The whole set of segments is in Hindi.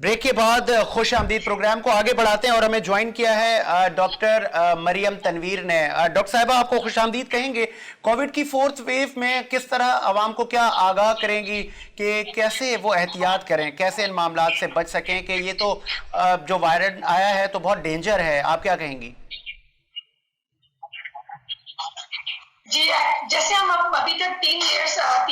ब्रेक के बाद खुश आमदीद प्रोग्राम को आगे बढ़ाते हैं और हमें ज्वाइन किया है डॉक्टर मरियम तनवीर ने। डॉक्टर साहिबा, आपको खुश आमदीद कहेंगे। कोविड की फोर्थ वेव में किस तरह आवाम को क्या आगाह करेंगी कि कैसे वो एहतियात करें, कैसे इन मामलात से बच सकें कि ये तो जो वायरस आया है तो बहुत डेंजर है, आप क्या कहेंगी? जी, जैसे हम अभी तक 3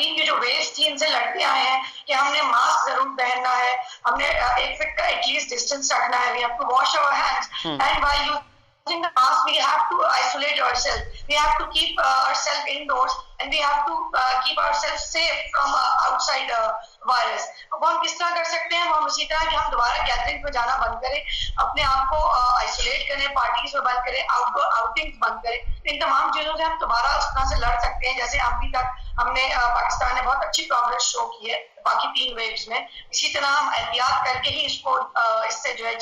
ये जो वेव्स थी इनसे लड़ते आए हैं कि हमने मास्क जरूर पहनना है, हमने 1 फीट का एटलीस्ट डिस्टेंस रखना है, we have to wash our hands and while using the mask we have to isolate ourself, we have to keep ourself indoors and we have to keep ourself safe from outside virus. अब हम किस तरह कर सकते हैं? हम इसी तरह कि हम दोबारा गैदरिंग में जाना बंद करें, अपने आप को आइसोलेट करें, पार्टीज में बंद करें, आउटडोर आउटिंग्स बंद करें। इन तमाम चीजों से हम दोबारा उस तरह से लड़ सकते हैं जैसे अभी तक हमने पाकिस्तान ने बहुत अच्छी प्रोग्रेस शो की है बाकी 3 वेव्स में। इसी तरह हम एहतियात करके ही इसको इससे जो है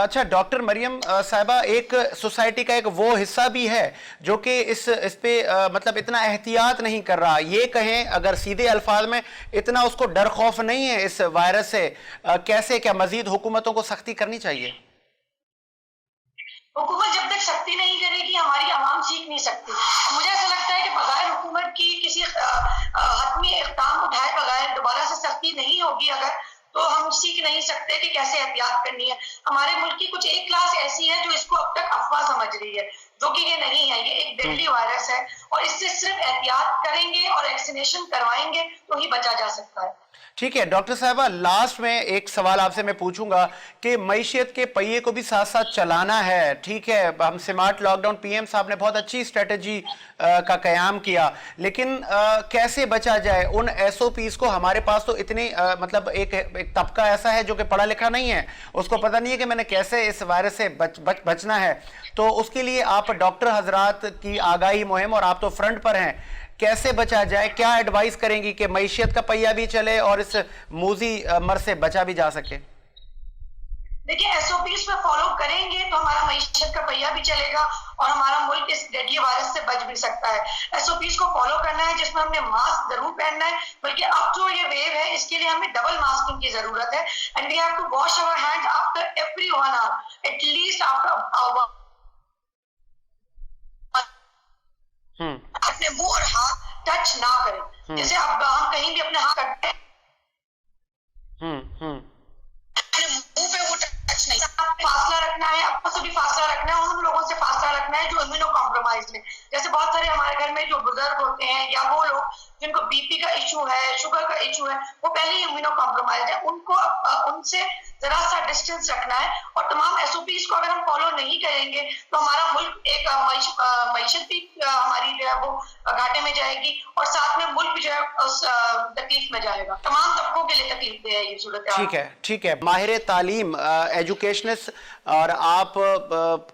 अच्छा डॉक्टर मरियम साहिबा, एक सोसाइटी का एक वो हिस्सा भी है जो कि इस पे मतलब इतना एहतियात नहीं कर रहा, ये कहें अगर सीधे अल्फाज में, इतना उसको डर खौफ नहीं है इस वायरस से। कैसे, क्या मजीद हुकूमतों को सख्ती करनी चाहिए? हुकूमत जब तक सख्ती नहीं करेगी हमारी आवाम सीख नहीं सकती। मुझे ऐसा लगता है कि बगैर हुकूमत की किसी हतमी इक़दाम उठाए बगैर दोबारा से सख्ती नहीं होगी अगर, तो हम सीख नहीं सकते कि कैसे एहतियात करनी है। हमारे मुल्क की कुछ एक क्लास ऐसी है जो इसको अब तक अफवाह समझ रही है, जो कि ये नहीं है, ये एक डेडली वायरस है और इससे सिर्फ एहतियात करेंगे और वैक्सीनेशन करवाएंगे तो ही बचा जा सकता है। ठीक है डॉक्टर साहबा, लास्ट में एक सवाल आपसे मैं पूछूंगा कि मईशत के पहिए को भी साथ साथ चलाना है। ठीक है, हम स्मार्ट लॉकडाउन, पीएम साहब ने बहुत अच्छी स्ट्रेटजी का कयाम किया, लेकिन कैसे बचा जाए उन एसओपीज को? हमारे पास तो इतनी मतलब एक तबका ऐसा है जो कि पढ़ा लिखा नहीं है, उसको पता नहीं है कि मैंने कैसे इस वायरस से बचना है। तो उसके लिए आप डॉक्टर हजरात की आगाही मुहिम, और आप तो फ्रंट पर हैं, कैसे बचा जाए? क्या एडवाइस करेंगी कि मईशत का पहिया भी चले और इस मूजी मर से बचा भी जा सके? देखिए, एसओपीज पे फॉलो करेंगे तो हमारा मईशत का पहिया भी चलेगा और हमारा मुल्क इस डेडली वायरस से बच भी सकता है। एसओपीज को फॉलो करना है जिसमें हमने मास्क जरूर पहनना है, बल्कि अब जो ये वेव है इसके लिए हमें डबल मास्किंग की जरूरत है and we have to wash our hands after every 1 hour, at least after अपने मुंह और हाथ टच ना करें। जैसे अब हम कहीं भी अपने हाथ करते हैं अपने मुंह पे वो टच नहीं, फासला रखना है, आपको से भी फासला रखना है, उन लोगों से फासला रखना है जो इम्यूनो कॉम्प्रोमाइज है। जैसे बहुत सारे हमारे घर में जो बुजुर्ग होते हैं या वो लोग जिनको बीपी का इशू है, शुगर का इशू है, वो पहले ही इम्यूनो कॉम्प्रोमाइज है, उनको उनसे जरा सा डिस्टेंस रखना है। और तमाम एसओपीज को अगर हम फॉलो नहीं करेंगे तो हमारा मुल्क एक मईशत भी हमारी जो है वो घाटे में जाएगी और साथ में मुल्क भी जो है उस तकलीफ में जाएगा। तमाम तबकों के लिए तकलीफ है ये सूरत। ठीक है, माहिर तालीम, एजुकेशनिस्ट, और आप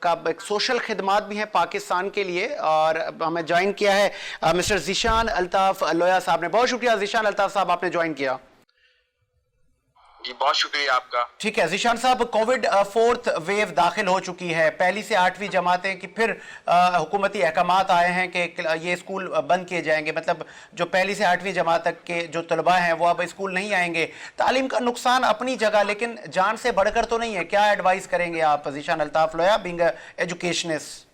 का एक सोशल खिदमात भी है पाकिस्तान के लिए, और हमें ज्वाइन किया है मिस्टर ज़ीशान अल्ताफ लोया साहब ने। बहुत शुक्रिया ज़ीशान अल्ताफ साहब, आपने ज्वाइन किया। जी बहुत शुक्रिया आपका। ठीक है ज़ीशान साहब, कोविड फोर्थ वेव दाखिल हो चुकी है, पहली से 8वीं जमातें की फिर हुकूमती अहकामात आए हैं कि ये स्कूल बंद किए जाएंगे, मतलब जो पहली से 8वीं जमात तक के जो तलबा हैं वो अब स्कूल नहीं आएंगे। तालीम का नुकसान अपनी जगह, लेकिन जान से बढ़कर तो नहीं है। क्या एडवाइस करेंगे आप ज़ीशान अल्ताफ लोया, बीइंग एजुकेशनिस्ट?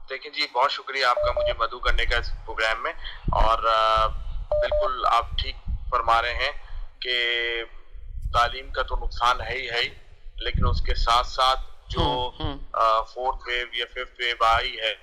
देखिए जी, बहुत शुक्रिया आपका मुझे मदऊ करने का इस प्रोग्राम में, और बिल्कुल आप ठीक फरमा रहे हैं कि तालीम का तो नुकसान है ही, लेकिन उसके साथ साथ जो फोर्थ वेव या फिफ्थ वेव आई है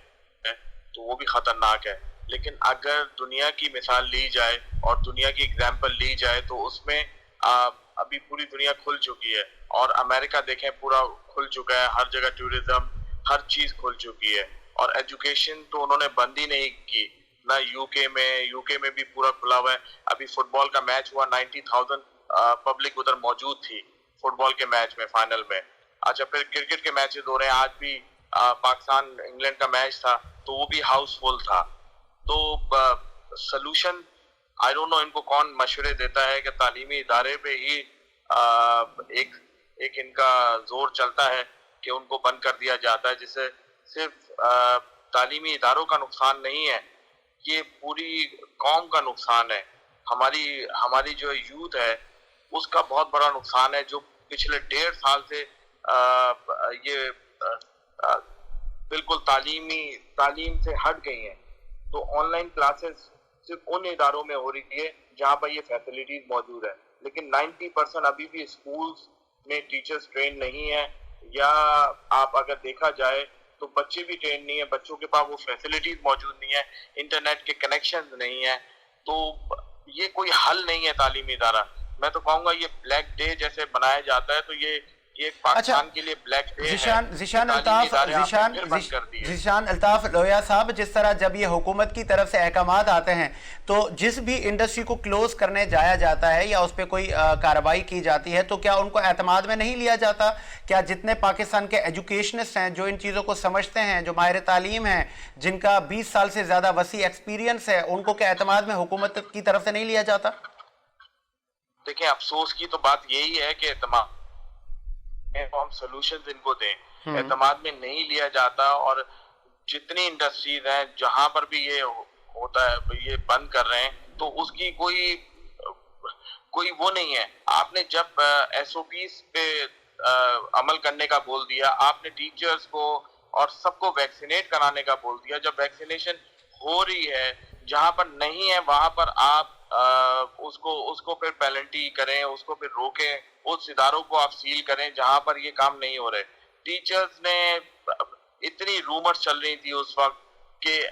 तो वो भी खतरनाक है। लेकिन अगर दुनिया की मिसाल ली जाए और दुनिया की एग्जाम्पल ली जाए तो उसमें अभी पूरी दुनिया खुल चुकी है, और अमेरिका देखें पूरा खुल चुका है, हर जगह टूरिज्म, हर चीज खुल चुकी है, और एजुकेशन तो उन्होंने बंद ही नहीं की ना। यूके में भी पूरा खुला हुआ है। अभी फुटबॉल का मैच हुआ, 90,000 पब्लिक उधर मौजूद थी फुटबॉल के मैच में, फाइनल में। अच्छा, फिर क्रिकेट के मैचेस हो रहे हैं, आज भी पाकिस्तान इंग्लैंड का मैच था तो वो भी हाउसफुल था। तो सलूशन आई डोंट नो इनको कौन मशवरे देता है कि तालीमी इदारे पे ही एक इनका जोर चलता है कि उनको बंद कर दिया जाता है, जिससे सिर्फ तालीमी इदारों का नुकसान नहीं है, ये पूरी कौम का नुकसान है। हमारी जो यूथ है उसका बहुत बड़ा नुकसान है, जो पिछले 1.5 साल से ये बिल्कुल तालीम से हट गई हैं। तो ऑनलाइन क्लासेस सिर्फ उन इदारों में हो रही है जहाँ पर ये फैसिलिटीज मौजूद है, लेकिन 90% अभी भी स्कूल्स में टीचर्स ट्रेन नहीं है, या आप अगर देखा जाए तो बच्चे भी ट्रेन नहीं है, बच्चों के पास वो फैसिलिटीज मौजूद नहीं है, इंटरनेट के कनेक्शन नहीं है। तो ये कोई हल नहीं है तालीमी इदारा। मैं तो कहूँगा ये ब्लैक डे जैसे बनाया जाता है, तो ये पाकिस्तान के लिए ब्लैक डे है। ज़ीशान अल्ताफ लोया साहब, जिस तरह जब ये हुकूमत की तरफ से अहकामात आते हैं तो जिस भी इंडस्ट्री को क्लोज करने जाया जाता है या उस पर कोई कार्रवाई की जाती है, तो क्या उनको एतमाद में नहीं लिया जाता? क्या जितने पाकिस्तान के एजुकेशनिस्ट हैं, जो इन चीज़ों को समझते हैं, जो माहिर तालीम हैं, जिनका 20 साल से ज़्यादा वसी एक्सपीरियंस है, उनको क्या एतमाद में हुकूमत की तरफ से नहीं लिया जाता? देखिए, अफसोस की तो बात यही है कि एतमाद तो हम सोल्यूशन इनको दें, एतमाद में नहीं लिया जाता। और जितनी इंडस्ट्रीज हैं जहां पर भी ये होता है, ये बंद कर रहे हैं, तो उसकी कोई वो नहीं है। आपने जब SOPs पे अमल करने का बोल दिया, आपने टीचर्स को और सबको वैक्सीनेट कराने का बोल दिया, जब वैक्सीनेशन हो रही है, जहां पर नहीं है वहां पर आप उसको फिर पेनल्टी करें, उसको फिर रोकें, उस इदारों को आप सील करें जहां पर ये काम नहीं हो रहे। टीचर्स ने इतनी रूमर्स चल रही थी उस वक्त कि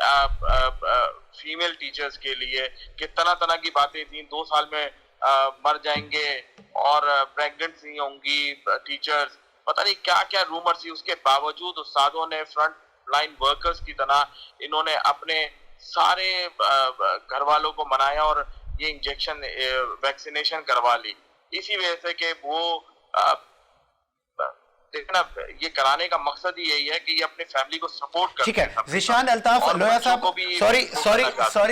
फीमेल टीचर्स के लिए कि तरह की बातें थी, 2 साल में मर जाएंगे और प्रेग्नेंट नहीं होंगी टीचर्स, पता नहीं क्या क्या रूमर्स थी। उसके बावजूद उस्तादों ने फ्रंट लाइन वर्कर्स की तरह इन्होंने अपने सारे घर वालों को मनाया और ये इंजेक्शन वैक्सीनेशन करवा ली। इसी वजह से कि वो देखना, ये कराने का मकसद ही यही है कि ये अपने फैमिली को सपोर्ट करते हैं। ठीक है, Zeeshan Altaf Loya sahab,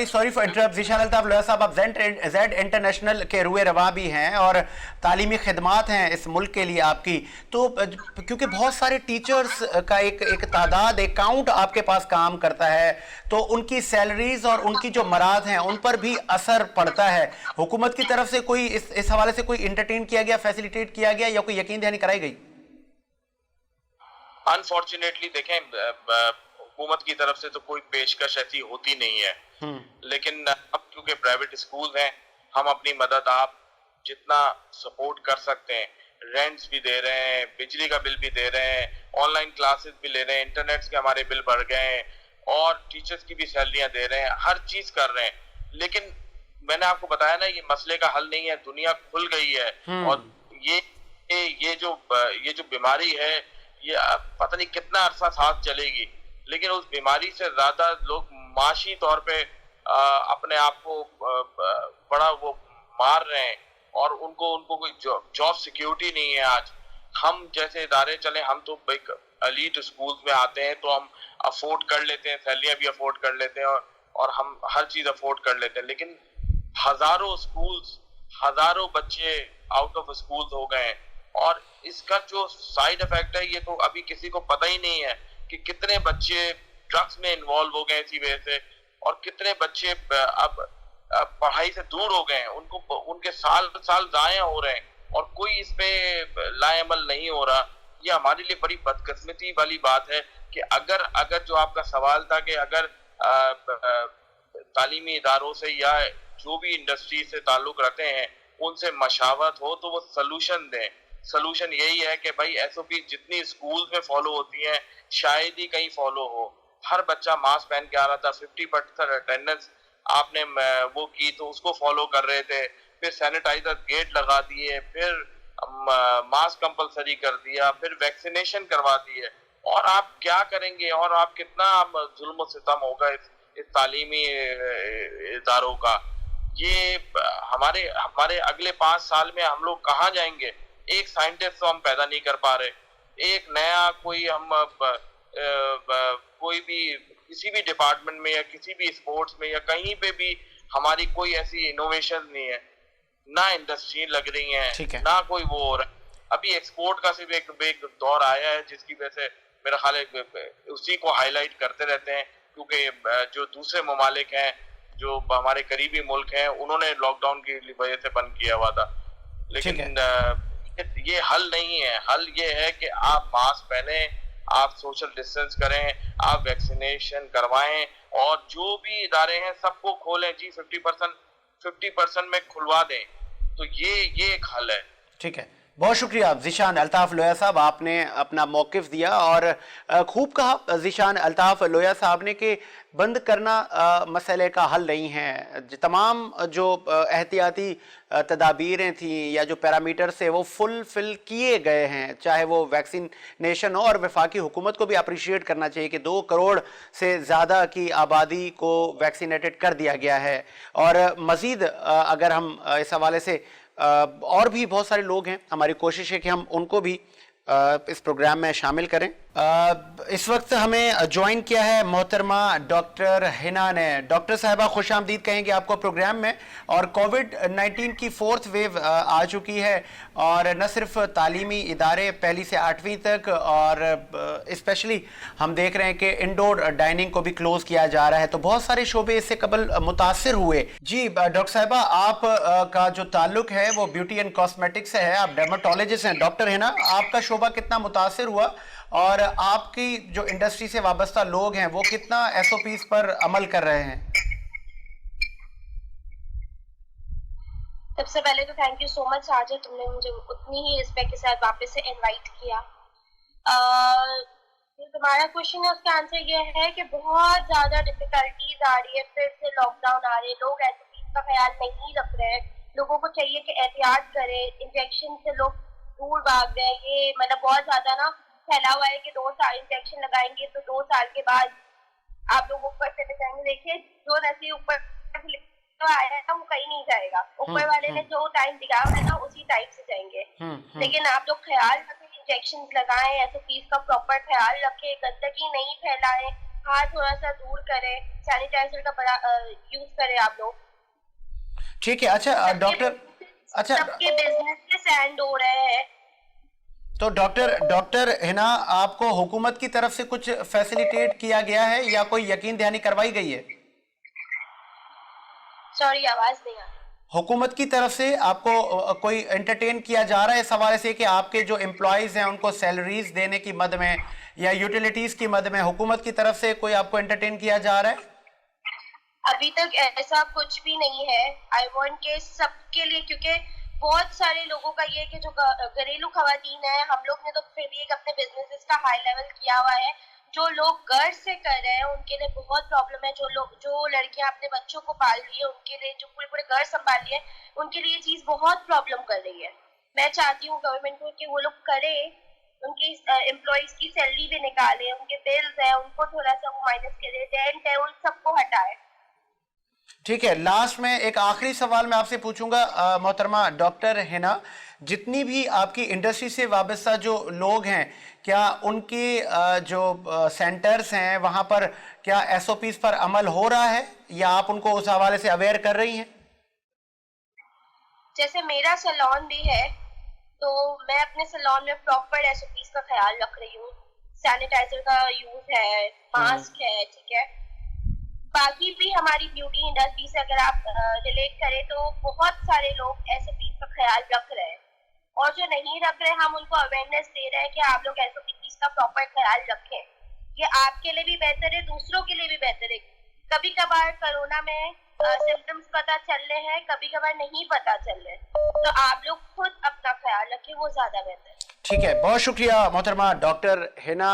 sorry for interrupt. Zeeshan Altaf Loya sahab, आप जेड इंटरनेशनल के रुए रवा भी हैं और तालीमी खिदमात हैं इस मुल्क के लिए आपकी, तो क्योंकि बहुत सारे टीचर्स का एक तादाद, एक काउंट आपके पास काम करता है, तो उनकी सैलरीज और उनकी जो मराद हैं उन पर भी असर पड़ता है। हुकूमत की तरफ से कोई इस हवाले से कोई इंटरटेन किया गया, फैसिलिटेट किया गया, या कोई यकीन दहानी कराई गई? अनफॉर्चुनेटली देखें, हुकूमत की तरफ से तो कोई पेशकश ऐसी होती नहीं है, लेकिन अब क्योंकि प्राइवेट स्कूल हैं, हम अपनी मदद आप जितना सपोर्ट कर सकते हैं, रेंट्स भी दे रहे हैं, बिजली का बिल भी दे रहे हैं, ऑनलाइन क्लासेस भी ले रहे हैं, इंटरनेट के हमारे बिल बढ़ गए हैं और टीचर्स की भी सैलरियां दे रहे हैं, हर चीज कर रहे हैं। लेकिन मैंने आपको बताया ना, ये मसले का हल नहीं है। दुनिया खुल गई है और ये जो बीमारी है, ये पता नहीं कितना अरसा साथ चलेगी, लेकिन उस बीमारी से ज्यादा लोग माशी तौर पे अपने आप को बड़ा वो मार रहे हैं और उनको कोई जॉब सिक्योरिटी नहीं है। आज हम जैसे इदारे चले, हम तो एक एलीट स्कूल में आते हैं तो हम अफोर्ड कर लेते हैं, सैलरियां भी अफोर्ड कर लेते हैं और हम हर चीज अफोर्ड कर लेते हैं, लेकिन हजारों बच्चे आउट ऑफ स्कूल हो गए हैं। और इसका जो साइड इफेक्ट है, ये तो अभी किसी को पता ही नहीं है कि कितने बच्चे ड्रग्स में इन्वॉल्व हो गए इसी वजह से, और कितने बच्चे अब पढ़ाई से दूर हो गए हैं, उनके साल जाया हो रहे हैं और कोई इस पे लाएअमल नहीं हो रहा। ये हमारे लिए बड़ी बदकिस्मती वाली बात है कि अगर जो आपका सवाल था कि अगर तालीमी इदारों से या जो भी इंडस्ट्री से ताल्लुक रखते हैं उनसे मशावरत हो तो वो सलूशन दें। सलूशन यही है कि भाई SOP जितनी स्कूल में फॉलो होती हैं शायद ही कहीं फॉलो हो। हर बच्चा मास्क पहन के आ रहा था, 50% अटेंडेंस आपने वो की तो उसको फॉलो कर रहे थे, फिर सैनिटाइजर गेट लगा दिए, फिर मास्क कंपलसरी कर दिया, फिर वैक्सीनेशन करवा दिए, और आप क्या करेंगे और आप कितना जुल्म सितम होगा इस तालीमी इदारों का। ये हमारे अगले 5 साल में हम लोग कहाँ जाएंगे? एक साइंटिस्ट तो हम पैदा नहीं कर पा रहे, एक नया कोई भी किसी भी डिपार्टमेंट में या किसी भी स्पोर्ट्स में या कहीं पे भी हमारी कोई ऐसी इनोवेशन नहीं है, ना इंडस्ट्री लग रही है, ना कोई वो हो रहा है। अभी एक्सपोर्ट का सिर्फ एक दौर आया है जिसकी वजह से मेरा ख्याल है उसी को हाईलाइट करते रहते हैं, क्योंकि जो दूसरे ममालिक हैं, जो हमारे करीबी मुल्क हैं, उन्होंने लॉकडाउन की वजह से बंद किया हुआ था। लेकिन ये हल नहीं है। हल ये है कि आप मास्क पहने, आप सोशल डिस्टेंस करें, आप वैक्सीनेशन करवाएं, और जो भी इदारे हैं सबको खोलें जी, 50% में खुलवा दें। तो ये एक हल है। ठीक है, बहुत शुक्रिया ज़ीशान अल्ताफ़ लोया साहब, आपने अपना मौक़िफ़ दिया और खूब कहा ज़ीशान अल्ताफ़ लोया साहब ने कि बंद करना मसले का हल नहीं है। तमाम जो एहतियाती तदाबीरें थी या जो पैरामीटर से वो फुलफिल किए गए हैं, चाहे वो वैक्सीनेशन हो, और वफाकी हुकूमत को भी अप्रिशिएट करना चाहिए कि 2 करोड़ से ज़्यादा की आबादी को वैक्सीनेटेड कर दिया गया है। और मज़ीद अगर हम इस हवाले से और भी बहुत सारे लोग हैं, हमारी कोशिश है कि हम उनको भी इस प्रोग्राम में शामिल करें। इस वक्त हमें ज्वाइन किया है मोहतरमा डॉक्टर हिना ने। डॉक्टर साहिबा खुश आमदीद कहेंगे आपको प्रोग्राम में। और कोविड-19 की 4th वेव आ चुकी है, और न सिर्फ तालीमी इदारे 1ली से 8वीं तक, और स्पेशली हम देख रहे हैं कि इंडोर डाइनिंग को भी क्लोज किया जा रहा है, तो बहुत सारे शोबे इससे कबल मुतासिर हुए। जी डॉक्टर साहिबा, आप का जो ताल्लुक है वो ब्यूटी एंड कॉस्मेटिक से है, आप डर्माटोलॉजिस्ट हैं। डॉक्टर हिना, आपका शोबा कितना मुतासिर हुआ, और आपकी जो इंडस्ट्री से वाबस्ता लोग हैं वो कितना SOPs पर अमल कर रहे हैं? सबसे पहले तो thank you so much Sajid, तुमने मुझे उतनी ही रिस्पेक्ट के साथ वापस से इनवाइट किया। तुम्हारा क्वेश्चन है, उसका आंसर ये है कि बहुत ज्यादा डिफिकल्टीज आ रही है, फिर से लॉकडाउन आ रहे हैं, लोग SOPs का ख्याल नहीं रख रहे हैं। लोगों को चाहिए कि एहतियात करें, इंजेक्शन से लोग दूर भाग रहे हैं। ये मतलब बहुत ज्यादा ना फैला हुआ है कि 2 साल इंजेक्शन लगाएंगे तो 2 साल के बाद आप लोग ऊपर चले जाएंगे। देखिए, जो नसीब ऊपर तो आया है ना वो कहीं नहीं जाएगा। ऊपर वाले ने जो टाइम दिया है ना उसी टाइम से जाएंगे। लेकिन आप लोग ख्याल रखें, इंजेक्शन लगाएं, SOPs का प्रॉपर ख्याल रखें, गंदगी नहीं फैलाएं, हाथ थोड़ा सा दूर करें, सैनिटाइजर का बड़ा यूज करें आप लोग। ठीक है। अच्छा डॉक्टर, अच्छा सबके बिजनेस के सैंड हो रहे हैं। तो डॉक्टर हिना, आपको हुकूमत की तरफ से कुछ फैसिलिटेट किया गया है या कोई यकीन दहानी करवाई गई है? सॉरी, आवाज नहीं आ रही। हुकूमत की तरफ से आपको कोई एंटरटेन किया जा रहा है इस हवाले से कि आपके जो एम्प्लॉयज हैं उनको सैलरीज देने की मद में या यूटिलिटीज की मद में हुकूमत की तरफ से कोई आपको एंटरटेन किया जा रहा है? अभी तक ऐसा कुछ भी नहीं है। आई वांट के सबके लिए, क्योंकि बहुत सारे लोगों का ये कि जो घरेलू खवातीन है, हम लोग ने तो फिर भी एक अपने बिजनेसेस का हाई लेवल किया हुआ है। जो लोग घर से कर रहे हैं उनके लिए बहुत प्रॉब्लम है। जो लड़कियां अपने बच्चों को पाल रही है, उनके लिए, जो पूरे घर संभाल रही है, उनके लिए ये चीज बहुत प्रॉब्लम कर रही है। मैं चाहती हूँ गवर्नमेंट को कि वो लोग करे, उनकी एम्प्लॉइज की सैलरी भी निकाले, उनके बिल्स है उनको थोड़ा सा वो माइनस करे, रेंट है उन सबको हटाए। ठीक है, लास्ट में एक आखिरी सवाल मैं आपसे पूछूंगा मोहतरमा डॉक्टर हिना, जितनी भी आपकी इंडस्ट्री से वाबस्ता जो लोग हैं, क्या उनके जो सेंटर्स हैं वहां पर क्या SOPs पर अमल हो रहा है या आप उनको उस हवाले से अवेयर कर रही हैं? जैसे मेरा सैलून भी है तो मैं अपने सैलून में प्रॉपर SOPs का ख्याल रख रही हूँ। सैनिटाइजर का यूज है, मास्क है, ठीक है। बाकी भी हमारी ब्यूटी इंडस्ट्री से अगर आप रिलेट करें तो बहुत सारे लोग SOPs का ख्याल रख रहे हैं, और जो नहीं रख रहे हम उनको अवेयरनेस दे रहे हैं कि आप लोग SOPs का प्रॉपर ख्याल रखें। ये आपके लिए भी बेहतर है, दूसरों के लिए भी बेहतर है। कभी कभार कोरोना में सिम्टम्स पता चल रहे हैं, कभी कभार नहीं पता चल रहे, तो आप लोग खुद अपना ख्याल रखें, वो ज्यादा बेहतर है। ठीक है, बहुत शुक्रिया मोहतरमा डॉक्टर हिना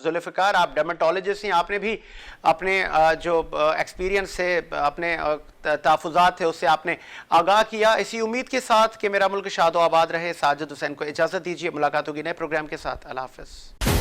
जुल्फ़िकार, आप डर्माटोलॉजिस्ट हैं, आपने भी अपने जो एक्सपीरियंस से अपने तहफ़्फ़ुज़ात थे उससे आपने आगाह किया। इसी उम्मीद के साथ कि मेरा मुल्क शादो आबाद रहे, साजिद हुसैन को इजाज़त दीजिए। मुलाकात होगी नए प्रोग्राम के साथ। अल्लाह हाफ़िज़।